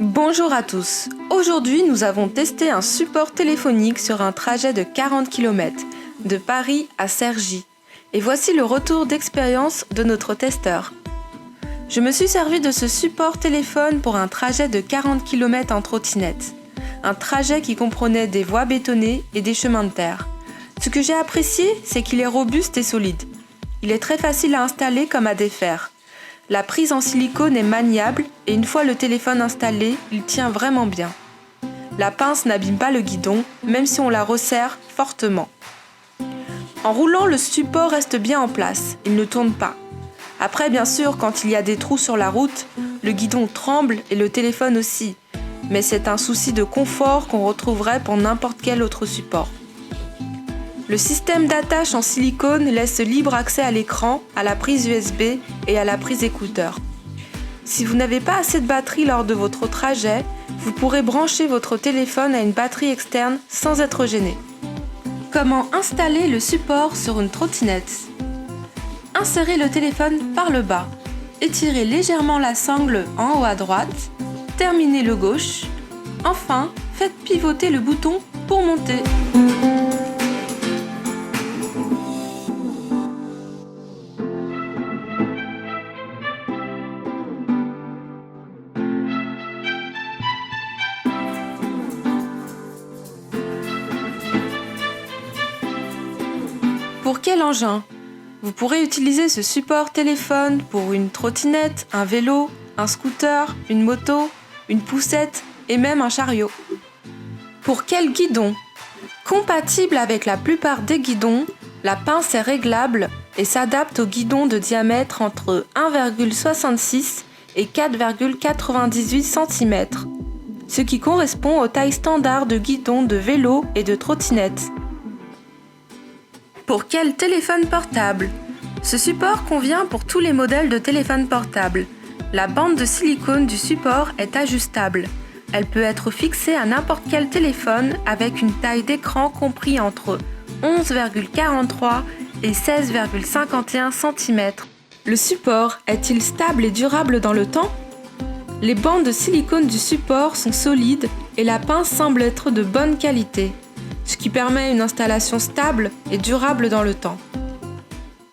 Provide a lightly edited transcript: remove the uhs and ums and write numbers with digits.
Bonjour à tous. Aujourd'hui, nous avons testé un support téléphonique sur un trajet de 40 km, de Paris à Cergy. Et voici le retour d'expérience de notre testeur. Je me suis servi de ce support téléphone pour un trajet de 40 km en trottinette. Un trajet qui comprenait des voies bétonnées et des chemins de terre. Ce que j'ai apprécié, c'est qu'il est robuste et solide. Il est très facile à installer comme à défaire. La prise en silicone est maniable et une fois le téléphone installé, il tient vraiment bien. La pince n'abîme pas le guidon, même si on la resserre fortement. En roulant, le support reste bien en place, il ne tourne pas. Après, bien sûr, quand il y a des trous sur la route, le guidon tremble et le téléphone aussi. Mais c'est un souci de confort qu'on retrouverait pour n'importe quel autre support. Le système d'attache en silicone laisse libre accès à l'écran, à la prise USB et à la prise écouteur. Si vous n'avez pas assez de batterie lors de votre trajet, vous pourrez brancher votre téléphone à une batterie externe sans être gêné. Comment installer le support sur une trottinette ? Insérez le téléphone par le bas. Étirez légèrement la sangle en haut à droite. Terminez le gauche. Enfin, faites pivoter le bouton pour monter. Pour quel engin ? Vous pourrez utiliser ce support téléphone pour une trottinette, un vélo, un scooter, une moto, une poussette et même un chariot. Pour quel guidon ? Compatible avec la plupart des guidons, la pince est réglable et s'adapte aux guidons de diamètre entre 1,66 et 4,98 cm, ce qui correspond aux tailles standards de guidons de vélo et de trottinette. Pour quel téléphone portable ? Ce support convient pour tous les modèles de téléphone portable. La bande de silicone du support est ajustable. Elle peut être fixée à n'importe quel téléphone avec une taille d'écran compris entre 11,43 et 16,51 cm. Le support est-il stable et durable dans le temps ? Les bandes de silicone du support sont solides et la pince semble être de bonne qualité, ce qui permet une installation stable et durable dans le temps.